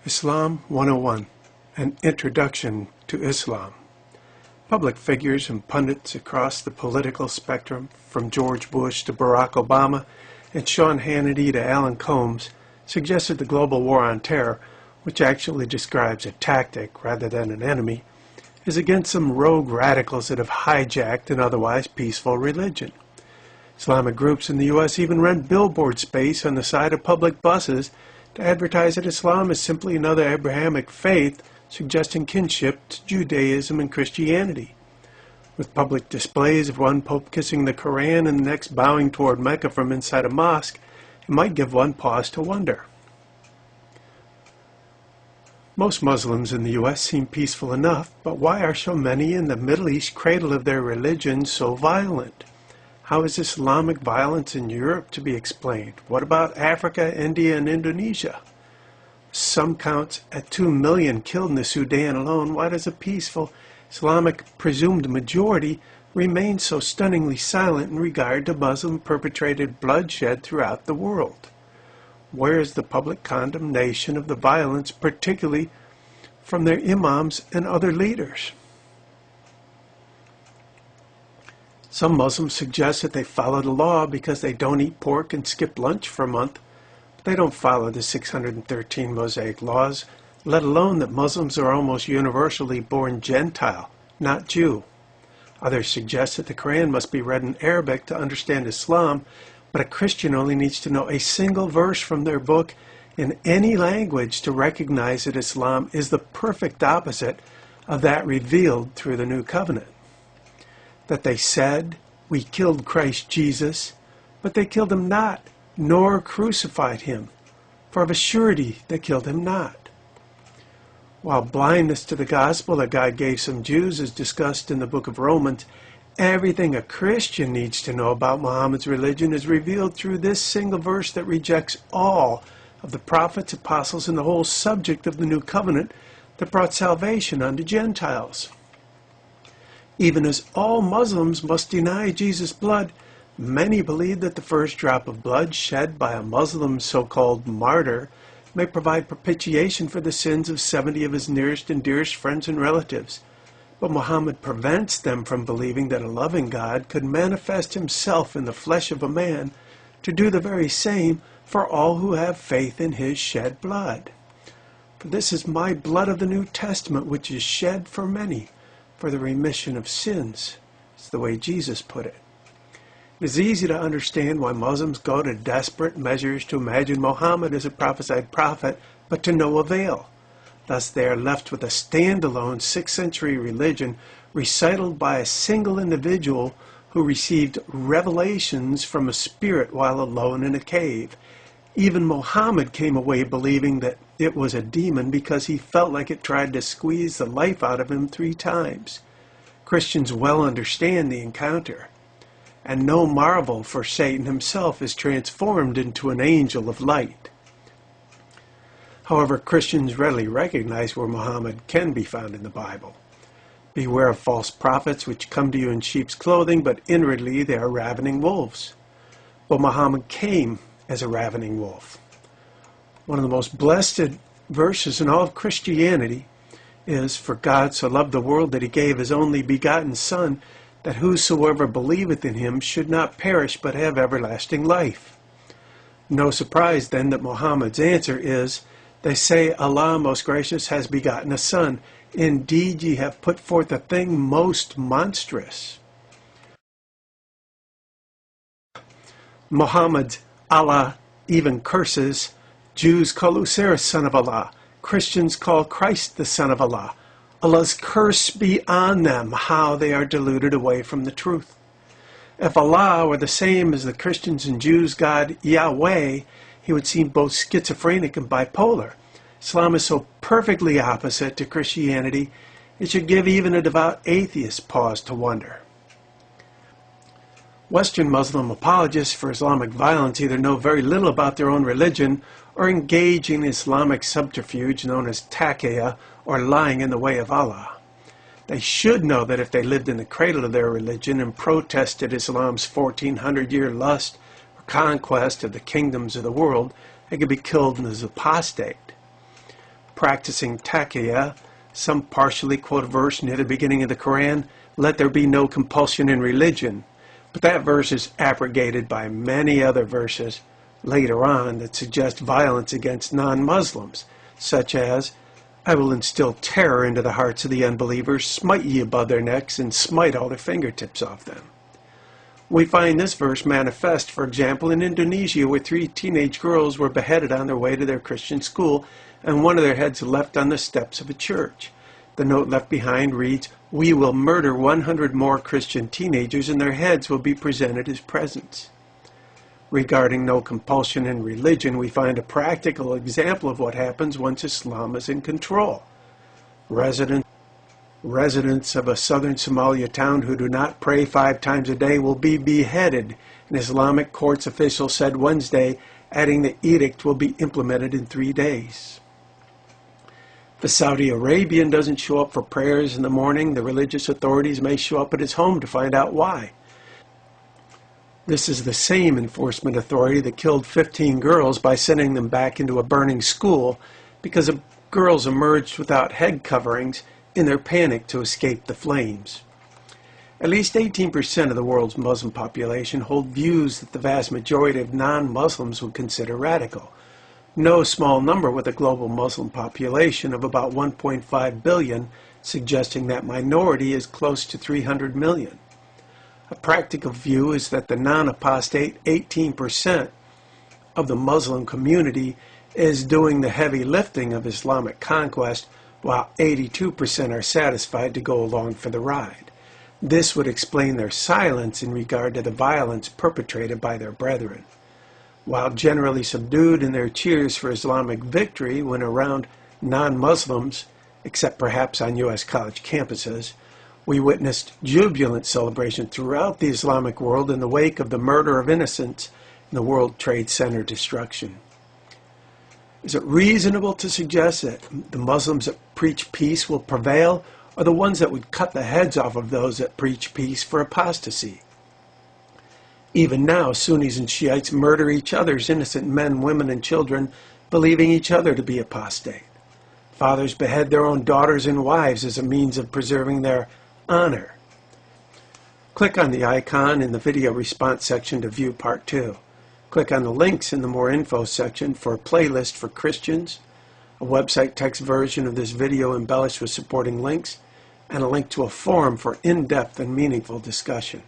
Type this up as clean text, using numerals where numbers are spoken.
Islam 101, An Introduction to Islam. Public figures and pundits across the political spectrum, from George Bush to Barack Obama and Sean Hannity to Alan Combs, suggested the global war on terror, which actually describes a tactic rather than an enemy, is against some rogue radicals that have hijacked an otherwise peaceful religion. Islamic groups in the U.S. even rent billboard space on the side of public buses to advertise that Islam is simply another Abrahamic faith, suggesting kinship to Judaism and Christianity. With public displays of one pope kissing the Quran and the next bowing toward Mecca from inside a mosque, it might give one pause to wonder. Most Muslims in the U.S. seem peaceful enough, but why are so many in the Middle East cradle of their religion so violent? How is Islamic violence in Europe to be explained? What about Africa, India, and Indonesia? Some counts at 2 million killed in the Sudan alone. Why does a peaceful Islamic presumed majority remain so stunningly silent in regard to Muslim-perpetrated bloodshed throughout the world? Where is the public condemnation of the violence, particularly from their imams and other leaders? Some Muslims suggest that they follow the law because they don't eat pork and skip lunch for a month, but they don't follow the 613 Mosaic laws, let alone that Muslims are almost universally born Gentile, not Jew. Others suggest that the Quran must be read in Arabic to understand Islam, but a Christian only needs to know a single verse from their book in any language to recognize that Islam is the perfect opposite of that revealed through the New Covenant. That they said, "We killed Christ Jesus," but they killed him not, nor crucified him, for of a surety they killed him not. While blindness to the gospel that God gave some Jews is discussed in the book of Romans, everything a Christian needs to know about Muhammad's religion is revealed through this single verse that rejects all of the prophets, apostles, and the whole subject of the New Covenant that brought salvation unto Gentiles. Even as all Muslims must deny Jesus' blood, many believe that the first drop of blood shed by a Muslim so-called martyr may provide propitiation for the sins of 70 of his nearest and dearest friends and relatives. But Muhammad prevents them from believing that a loving God could manifest himself in the flesh of a man to do the very same for all who have faith in his shed blood. For this is my blood of the New Testament, which is shed for many, for the remission of sins. It's the way Jesus put it. It is easy to understand why Muslims go to desperate measures to imagine Muhammad as a prophesied prophet, but to no avail. Thus they are left with a standalone 6th century religion recited by a single individual who received revelations from a spirit while alone in a cave. Even Muhammad came away believing that it was a demon because he felt like it tried to squeeze the life out of him 3 times. Christians well understand the encounter. And no marvel, for Satan himself is transformed into an angel of light. However, Christians readily recognize where Muhammad can be found in the Bible. Beware of false prophets which come to you in sheep's clothing, but inwardly they are ravening wolves. But Muhammad came as a ravening wolf. One of the most blessed verses in all of Christianity is, "For God so loved the world that he gave his only begotten Son, that whosoever believeth in him should not perish but have everlasting life." No surprise then that Muhammad's answer is, "They say Allah most gracious has begotten a son. Indeed ye have put forth a thing most monstrous." Muhammad's Allah even curses. Jews call Uzair son of Allah. Christians call Christ the son of Allah. Allah's curse be on them, how they are deluded away from the truth. If Allah were the same as the Christians and Jews' God Yahweh, he would seem both schizophrenic and bipolar. Islam is so perfectly opposite to Christianity, it should give even a devout atheist pause to wonder. Western Muslim apologists for Islamic violence either know very little about their own religion or engage in Islamic subterfuge known as taqiyya, or lying in the way of Allah. They should know that if they lived in the cradle of their religion and protested Islam's 1400-year lust or conquest of the kingdoms of the world, they could be killed as apostate. practicing taqiyya, some partially quote a verse near the beginning of the Quran, "Let there be no compulsion in religion." But that verse is abrogated by many other verses later on that suggest violence against non-Muslims, such as, "I will instill terror into the hearts of the unbelievers, smite ye above their necks, and smite all their fingertips off them." We find this verse manifest, for example, in Indonesia, where 3 teenage girls were beheaded on their way to their Christian school, and one of their heads left on the steps of a church. The note left behind reads, "We will murder 100 more Christian teenagers, and their heads will be presented as presents." Regarding no compulsion in religion, we find a practical example of what happens once Islam is in control. Residents of a southern Somalia town who do not pray 5 times a day will be beheaded, an Islamic courts official said Wednesday, adding the edict will be implemented in 3 days. If a Saudi Arabian doesn't show up for prayers in the morning, the religious authorities may show up at his home to find out why. This is the same enforcement authority that killed 15 girls by sending them back into a burning school because the girls emerged without head coverings in their panic to escape the flames. At least 18% of the world's Muslim population hold views that the vast majority of non-Muslims would consider radical. No small number with a global Muslim population of about 1.5 billion, suggesting that minority is close to 300 million. A practical view is that the non-apostate 18% of the Muslim community is doing the heavy lifting of Islamic conquest, while 82% are satisfied to go along for the ride. This would explain their silence in regard to the violence perpetrated by their brethren. While generally subdued in their cheers for Islamic victory when around non-Muslims, except perhaps on U.S. college campuses, we witnessed jubilant celebration throughout the Islamic world in the wake of the murder of innocents and the World Trade Center destruction. Is it reasonable to suggest that the Muslims that preach peace will prevail, or the ones that would cut the heads off of those that preach peace for apostasy? Even now, Sunnis and Shiites murder each other's innocent men, women, and children, believing each other to be apostate. Fathers behead their own daughters and wives as a means of preserving their honor. Click on the icon in the video response section to view part 2. Click on the links in the More Info section for a playlist for Christians, a website text version of this video embellished with supporting links, and a link to a forum for in-depth and meaningful discussion.